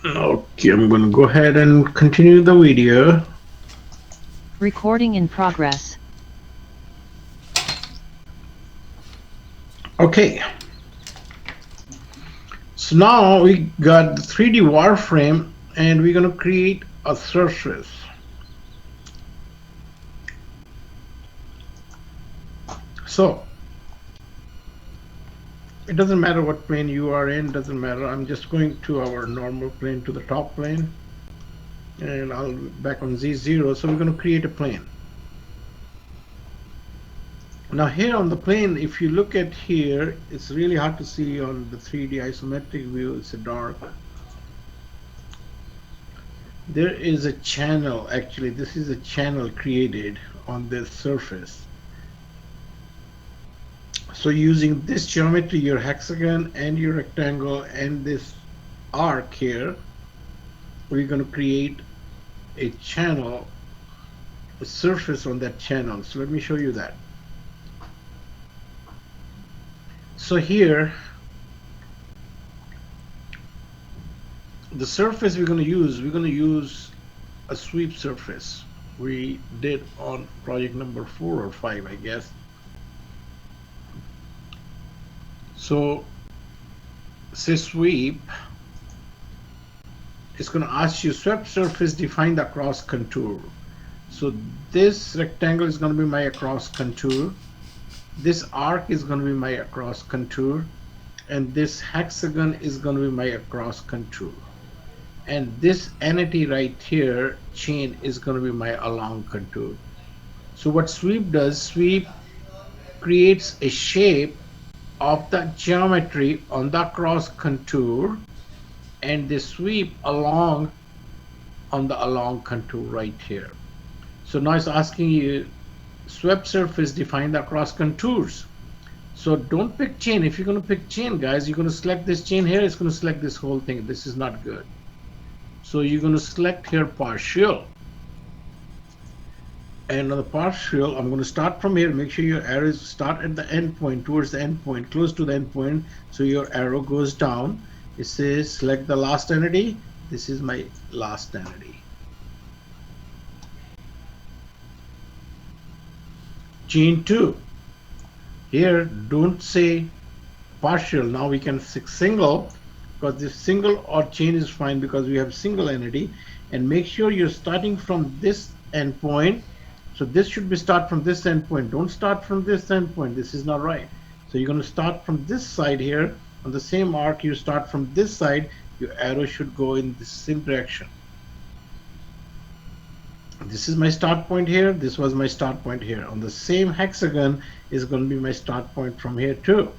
S1: Okay, I'm going to go ahead and continue the video.
S3: Recording in progress.
S1: Okay, so now we got the 3D wireframe and we're going to create a surface. So it doesn't matter what plane you are in, doesn't matter. I'm just going to our normal plane, to the top plane, and I'll back on Z0. So we're going to create a plane. Now here on the plane, if you look at here, it's really hard to see on the 3D isometric view. It's a dark. There is a channel, actually this is a channel created on this surface. So using this geometry, your hexagon and your rectangle and this arc here, we're going to create a channel, a surface on that channel. So let me show you that. So here, the surface we're going to use a sweep surface. We did on project number 4 or 5, I guess. So say sweep, it's going to ask you swept surface defined across contour. So this rectangle is going to be my across contour, this arc is going to be my across contour, and this hexagon is going to be my across contour, and this entity right here, chain, is going to be my along contour. So what sweep does, sweep creates a shape of the geometry on the cross contour, and they sweep along on the along contour right here. So now it's asking you swept surface define the cross contours. So don't pick chain. If you're going to pick chain, guys, you're going to select this chain here, it's going to select this whole thing. This is not good. So you're going to select here partial, and on the partial, I'm going to start from here. Make sure your arrows start at the end point, towards the end point, close to the end point, so your arrow goes down. It says select the last entity. This is my last entity. Chain 2. Here don't say partial. Now we can single, because this single or chain is fine because we have single entity. And make sure you're starting from this endpoint. So this should be start from this endpoint. Don't start from this endpoint. This is not right. So you're going to start from this side here. On the same arc, you start from this side. Your arrow should go in the same direction. This is my start point here. This was my start point here. On the same hexagon is going to be my start point from here too.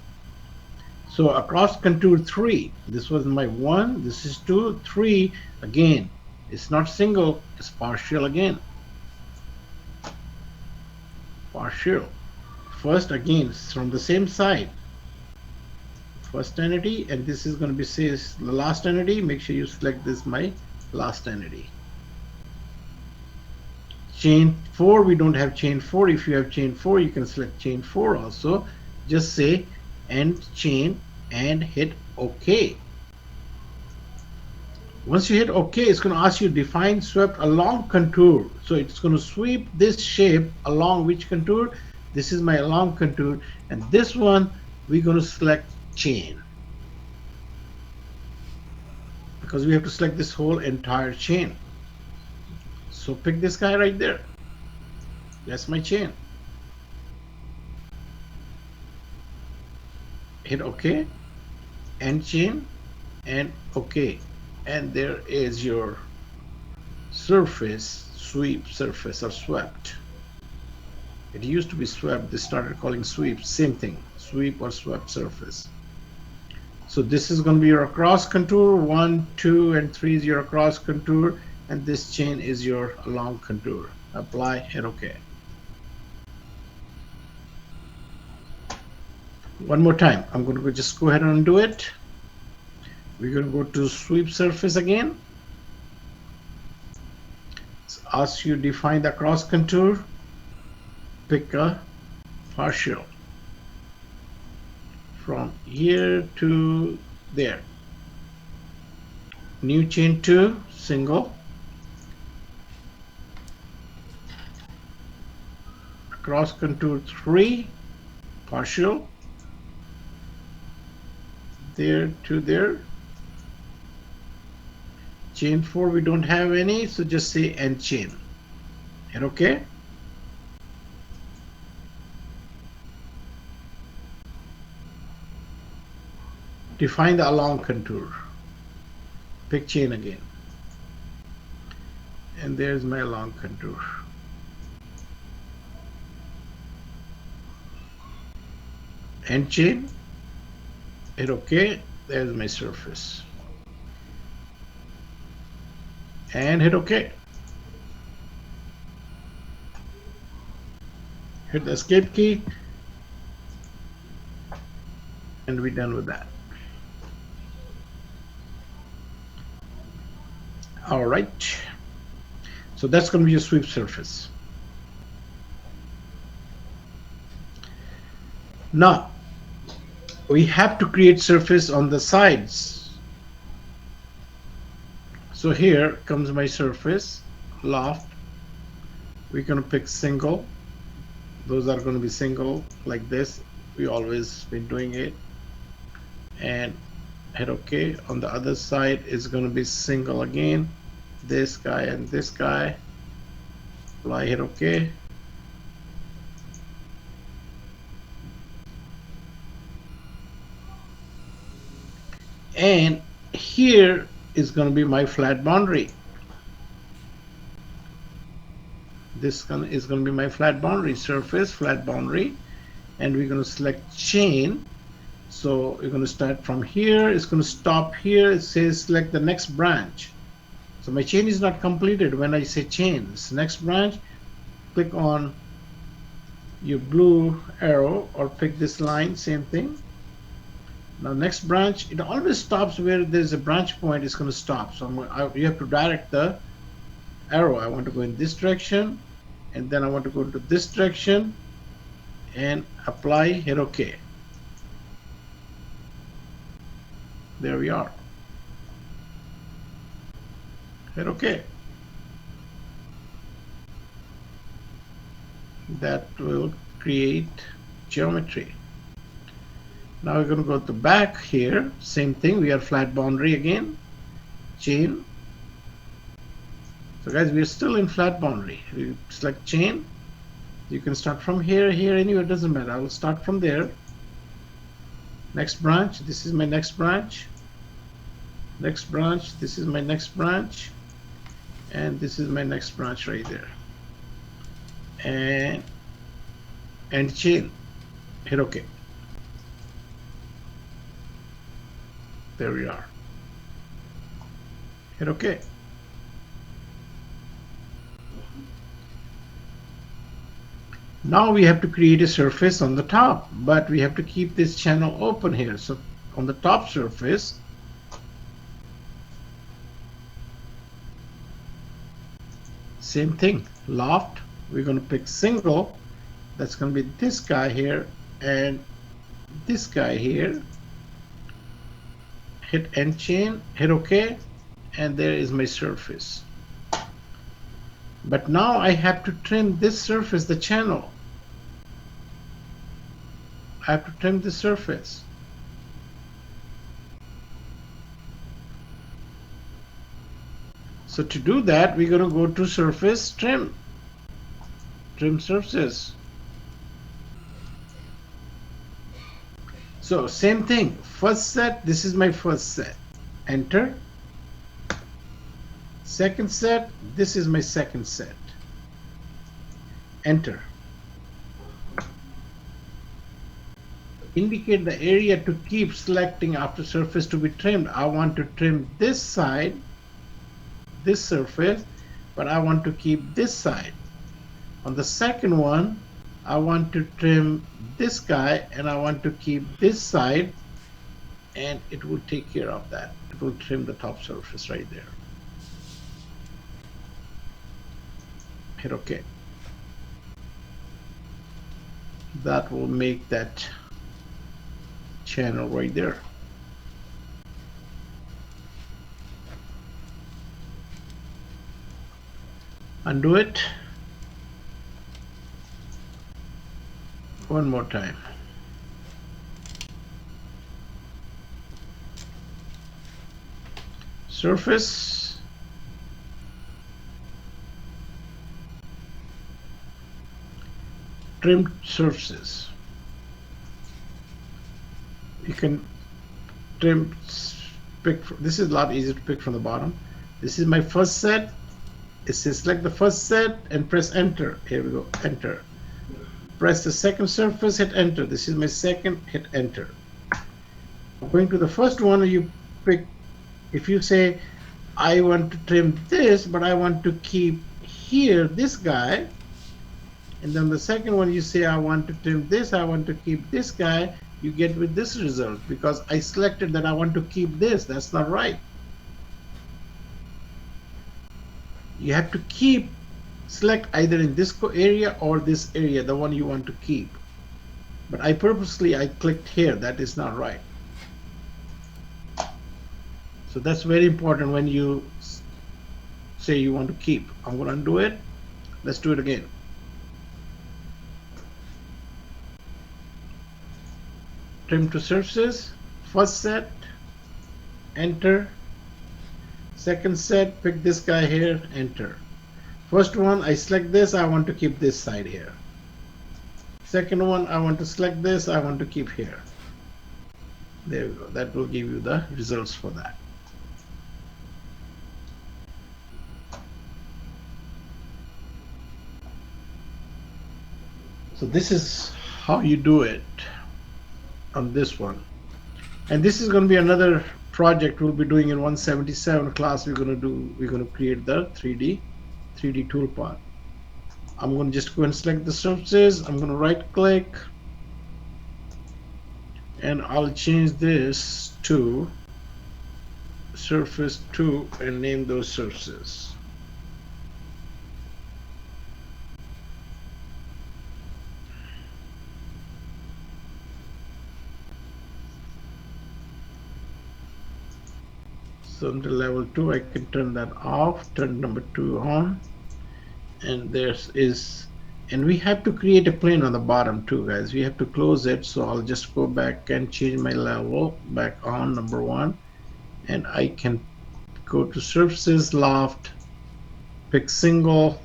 S1: So across contour 3, this was my 1, this is 2, 3. Again, it's not single, it's partial again. Partial. First, again, it's from the same side. First entity, and this is going to be says the last entity. Make sure you select this my last entity. Chain 4, we don't have chain 4. If you have chain 4, you can select chain 4 also. Just say end chain and hit OK. Once you hit OK, it's going to ask you define swept along contour. So it's going to sweep this shape along which contour? This is my along contour, and this one we're going to select chain, because we have to select this whole entire chain. So pick this guy right there. That's my chain. Hit OK, end chain, and OK. And there is your surface, sweep surface or swept. It used to be swept. They started calling sweep. Same thing, sweep or swept surface. So this is going to be your across contour. 1, 2, and 3 is your across contour, and this chain is your along contour. Apply, hit OK. One more time. I'm going to just go ahead and undo it. We're going to go to sweep surface again. It's ask you define the cross contour. Pick a partial. from here to there. New chain 2, single. Cross contour 3, partial. There to there. Chain 4 we don't have any, so just say end chain. Hit OK. Define the along contour. Pick chain again. And there's my along contour. End chain. Hit OK. There's my surface. And hit OK. Hit the escape key. And we're done with that. All right. So that's going to be a sweep surface. Now, we have to create surface on the sides. So here comes my surface, loft. We're going to pick single. Those are going to be single like this. We always been doing it. And hit OK. On the other side is going to be single again. This guy and this guy. Apply, hit OK. And here is going to be my flat boundary. This is going to be my flat boundary, surface, flat boundary. And we're going to select chain. So we're going to start from here. It's going to stop here. It says select the next branch. So my chain is not completed when I say chain. This next branch, click on your blue arrow or pick this line, same thing. Now next branch, it always stops where there's a branch point, it's going to stop. So you have to direct the arrow. I want to go in this direction, and then I want to go to this direction, and apply, hit OK. There we are. Hit OK. That will create geometry. Now we're going to go to back here. Same thing. We are flat boundary again. Chain. So guys, we are still in flat boundary. We select chain. You can start from here, here, anywhere. Doesn't matter. I will start from there. Next branch. This is my next branch. Next branch. This is my next branch. And this is my next branch right there. And chain. Hit OK. There we are. Hit OK. Now we have to create a surface on the top, but we have to keep this channel open here. So on the top surface, same thing, loft. We're going to pick single. That's going to be this guy here and this guy here. Hit end chain, hit OK, and there is my surface. But now I have to trim this surface, the channel. I have to trim the surface. So to do that, we're going to go to surface, trim surfaces. So same thing, first set, this is my first set. Enter. Second set, this is my second set. Enter. Indicate the area to keep selecting after surface to be trimmed. I want to trim this side, this surface, but I want to keep this side. On the second one, I want to trim this guy and I want to keep this side, and it will take care of that. It will trim the top surface right there. Hit OK. That will make that channel right there. Undo it. One more time. Surface. Trimmed surfaces. You can this is a lot easier to pick from the bottom. This is my first set. It says select the first set and press enter. Here we go, enter. Press the second surface, hit enter. This is my second, hit enter. Going to the first one, you pick, if you say I want to trim this, but I want to keep here this guy, and then the second one you say I want to trim this, I want to keep this guy, you get with this result because I selected that I want to keep this. That's not right. You have to select either in this area or this area, the one you want to keep. But I clicked here. That is not right. So that's very important when you say you want to keep. I'm going to undo it. Let's do it again. Trim to surfaces, first set, enter. Second set, pick this guy here, enter. First one, I select this, I want to keep this side here. Second one, I want to select this, I want to keep here. There we go. That will give you the results for that. So this is how you do it on this one. And this is going to be another project we'll be doing in 177 class. We're going to create the 3D toolpath. I'm going to just go and select the surfaces. I'm going to right click and I'll change this to surface 2 and name those surfaces. So under level 2, I can turn that off, turn number 2 on, and and we have to create a plane on the bottom too, guys. We have to close it, so I'll just go back and change my level back on number 1, and I can go to surfaces, loft, pick single,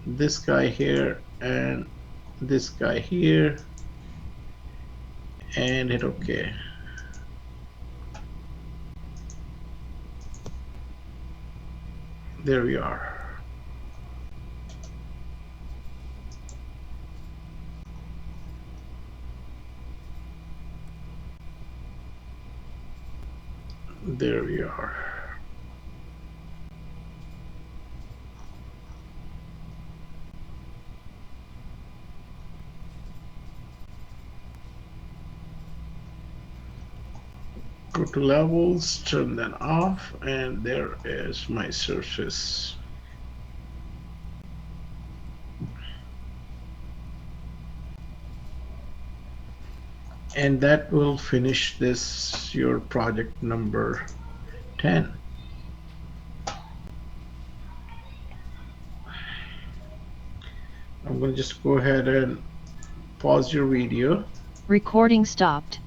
S1: this guy here, and this guy here, and hit OK. There we are. There we are. Go to levels, turn that off, and there is my surface. And that will finish your project number 10. I'm going to just go ahead and pause your video.
S3: Recording stopped.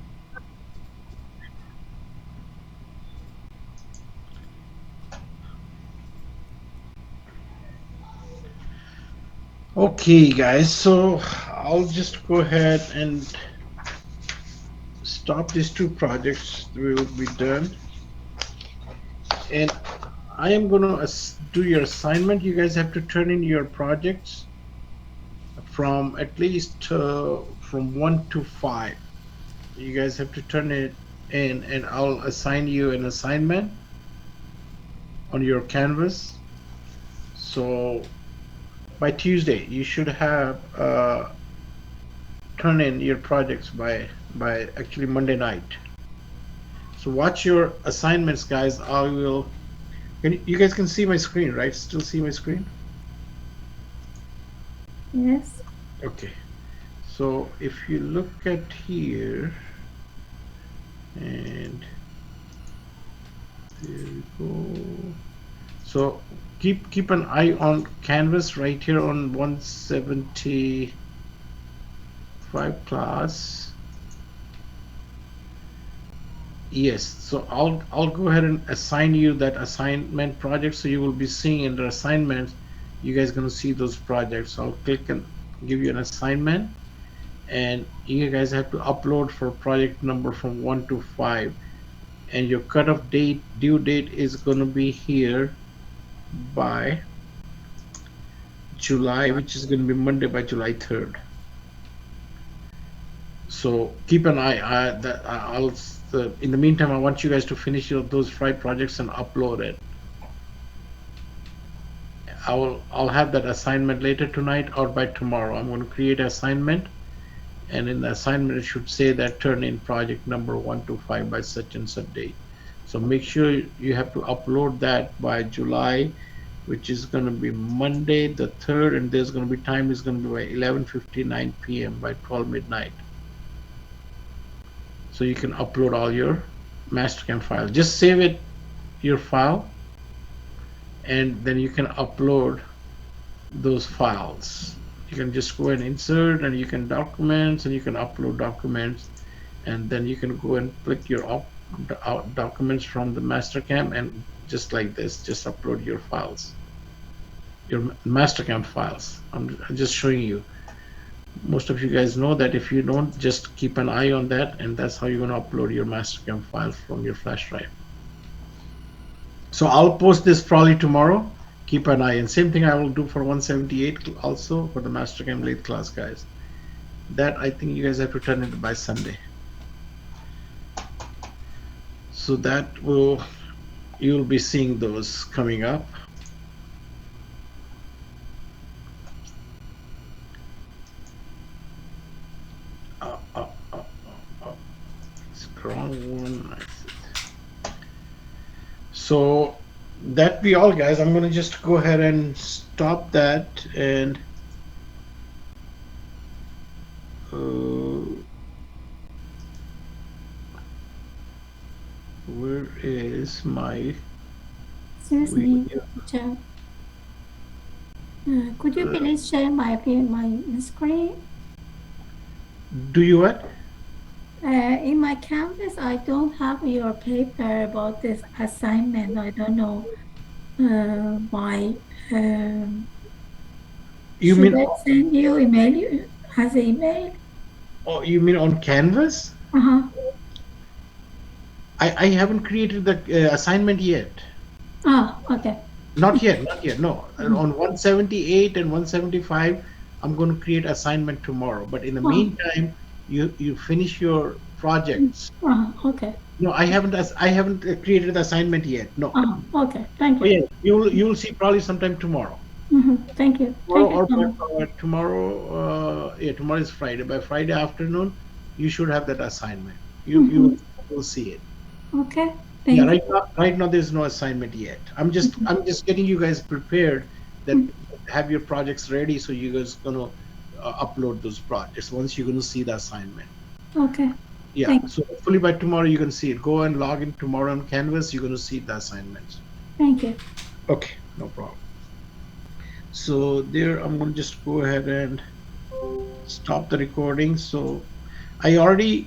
S1: Okay, guys, so I'll just go ahead and stop these 2 projects. We will be done, and I am going to do your assignment. You guys have to turn in your projects from at least from 1 to 5. You guys have to turn it in, and I'll assign you an assignment on your canvas. So by Tuesday you should have turn in your projects by actually Monday night. So watch your assignments, guys. You guys can see my screen, right? Still see my screen?
S2: Yes.
S1: Okay. So if you look at here, And there we go. So keep an eye on Canvas right here on 175 class. Yes, so I'll go ahead and assign you that assignment project. So you will be seeing in the assignments, you guys gonna see those projects. So I'll click and give you an assignment, and you guys have to upload for project number from 1 to 5, and your cutoff due date is gonna be here by July, which is gonna be Monday by July 3rd. So keep an eye. I'll in the meantime, I want you guys to finish those 5 projects and upload it. I'll have that assignment later tonight or by tomorrow. I'm going to create an assignment, and in the assignment it should say that turn in project number 1 to 5 by such and such date. So make sure you have to upload that by July, which is going to be Monday the 3rd, and there's going to be time is going to be by 11:59 p.m. by 12 midnight. So you can upload all your Mastercam files. Just save it, your file, and then you can upload those files. You can just go and insert, and you can documents, and you can upload documents, and then you can go and click your documents from the Mastercam, and just like this, just upload your files, your Mastercam files. I'm just showing you. Most of you guys know that. If you don't, just keep an eye on that, and that's how you're going to upload your Mastercam file from your flash drive. So I'll post this probably tomorrow. Keep an eye, and same thing I will do for 178 also for the Mastercam late class guys. That I think you guys have to turn it by Sunday. So that you'll be seeing those coming up. Wrong one. So that be all, guys. I'm gonna just go ahead and stop that, and where is my
S2: Excuse me, teacher. Could you please share my screen?
S1: do you what?
S2: In my Canvas, I don't have your paper about this assignment. I don't know why.
S1: You
S2: Should
S1: mean
S2: I send you email as an email?
S1: oh, you mean on Canvas?
S2: Uh-huh.
S1: I haven't created the assignment yet.
S2: Ah, okay.
S1: Not yet, not yet. No, on 178 and 175, I'm going to create assignment tomorrow. But in the meantime, you finish your projects.
S2: Okay.
S1: No, I haven't created the assignment yet. No.
S2: Okay. Thank you.
S1: Oh, yeah, you'll see probably sometime tomorrow.
S2: Thank you.
S1: Tomorrow, tomorrow, tomorrow is Friday. By Friday afternoon, you should have that assignment. You will see it.
S2: Okay.
S1: Yeah, right now there's no assignment yet. I'm just getting you guys prepared that have your projects ready, so you guys gonna upload those projects once you're gonna see the assignment.
S2: Okay.
S1: Yeah, so hopefully by tomorrow you can see it. Go and log in tomorrow on Canvas. You're gonna see the assignments.
S2: Thank you.
S1: Okay, no problem. So there, I'm gonna just go ahead and stop the recording. So I already